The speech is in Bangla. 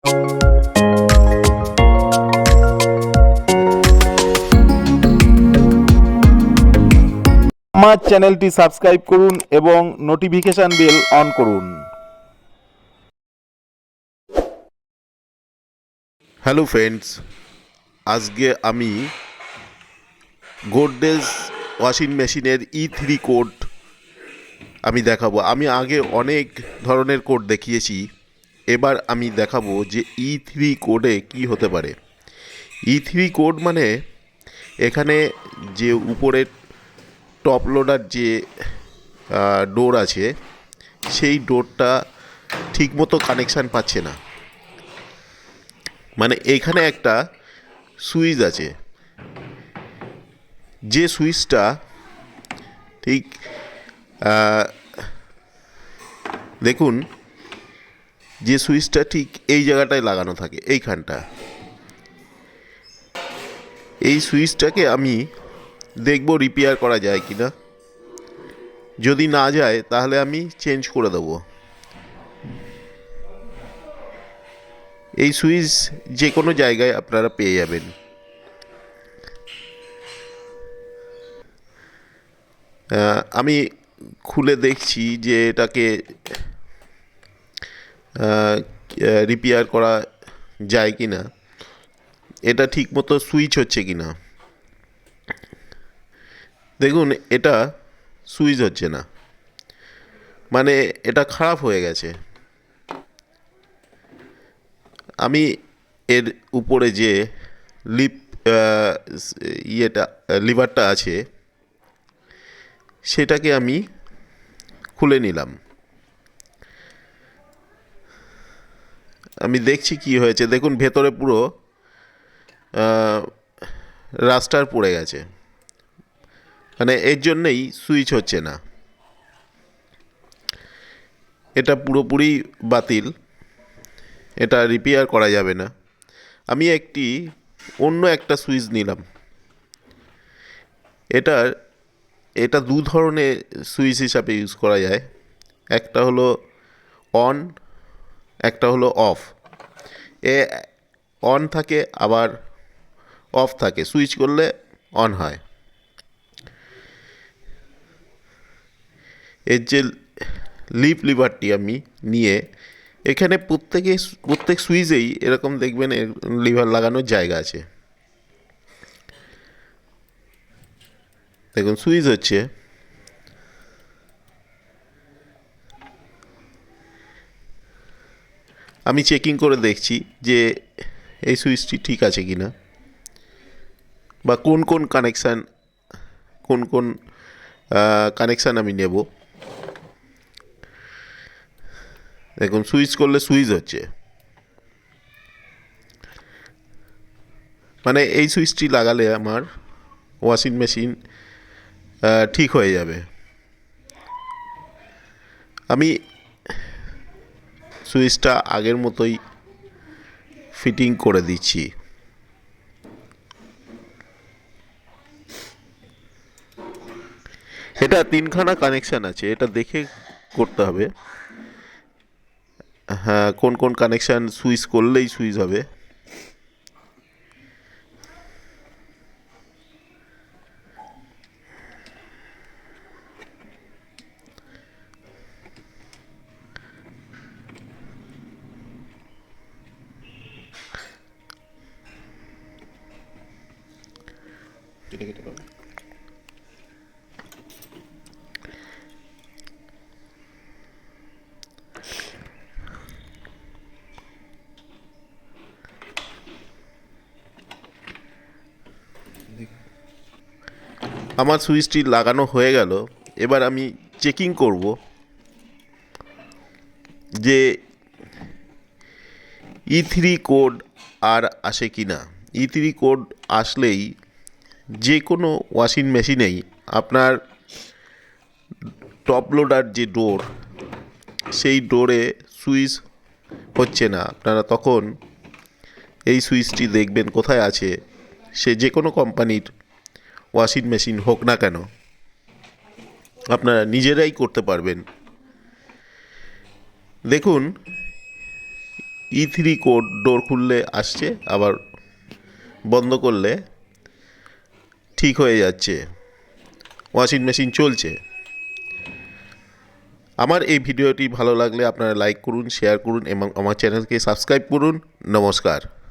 আমার চ্যানেলটি সাবস্ক্রাইব করুন এবং নোটিফিকেশন বেল অন করুন। হ্যালো ফ্রেন্ডস, আজকে আমি গোদরেজ ওয়াশিং মেশিনের E3 কোড আমি দেখাবো। আমি আগে অনেক ধরনের কোড দেখিয়েছি, এবার আমি দেখাবো যে E3 কোডে কি হতে পারে। E3 কোড মানে এখানে যে উপরের টপ লোডার যে ডোর আছে, সেই ডোরটা ঠিকমতো কানেকশান পাচ্ছে না। মানে এইখানে একটা সুইচ আছে, যে সুইচটা ঠিক দেখুন, যে সুইচটা ঠিক এই জায়গাটায় লাগানো থাকে, এইখানটা। এই সুইচটাকে আমি দেখব রিপেয়ার করা যায় কি না। যদি না যায় তাহলে আমি চেঞ্জ করে দেবো। এই সুইচ যে কোনো জায়গায় আপনারা পেয়ে যাবেন। আমি খুলে দেখছি যে এটাকে রিপেয়ার করা যায় কি না, এটা ঠিকমতো সুইচ হচ্ছে কি না। দেখুন, এটা সুইচ হচ্ছে না, মানে এটা খারাপ হয়ে গেছে। আমি এর উপরে যে লিভারটা আছে, সেটাকে আমি খুলে নিলাম। আমি দেখছি কি হয়েছে। দেখুন, ভেতরে পুরো রাস্টার পড়ে গেছে, মানে এর জন্যেই সুইচ হচ্ছে না। এটা পুরোপুরি বাতিল, এটা রিপেয়ার করা যাবে না। আমি অন্য একটা সুইচ নিলাম। এটা দু ধরনের সুইচ হিসাবে ইউজ করা যায়। একটা হলো অন, একটা হলো অফ। এ অন থাকে, আবার অফ থাকে। সুইচ করলে অন হয়। এর যে লিভারটি আমি নিয়ে, এখানে প্রত্যেক সুইচেই এরকম দেখবেন লিভার লাগানোর জায়গা আছে। দেখুন, সুইচ হচ্ছে। আমি চেকিং করে দেখছি যে এই সুইচটি ঠিক আছে কি না, বা কোন কোন কানেকশান আমি নেব। দেখুন, সুইচ করলে সুইচ হচ্ছে, মানে এই সুইচটি লাগালে আমার ওয়াশিং মেশিন ঠিক হয়ে যাবে। আমি সুইচটা আগের মতোই ফিটিং করে দিচ্ছি। এটা তিনখানা কানেকশান আছে, এটা দেখে করতে হবে। হ্যাঁ, কোন কোন কানেকশান সুইচ করলেই সুইচ হবে। আমার সুইচটি লাগানো হয়ে গেল। এবার আমি চেকিং করব যে E3 কোড আর আসে কি না। E3 কোড আসলেই যে কোনো ওয়াশিং মেশিনেই আপনার টপ লোডার যে ডোর, সেই ডোরে সুইচ হচ্ছে না। আপনারা তখন এই সুইচটি দেখবেন কোথায় আছে। সে যে কোনো কোম্পানির ওয়াশিং মেশিন হোক না কেন, আপনারা নিজেরাই করতে পারবেন। দেখুন, E3 কোড ডোর খুললে আসছে, আবার বন্ধ করলে ঠিক হয়ে যাচ্ছে, ওয়াশিং মেশিন চলছে। আমার এই ভিডিওটি ভালো লাগলে আপনারা লাইক করুন, শেয়ার করুন এবং আমার চ্যানেলকে সাবস্ক্রাইব করুন। নমস্কার।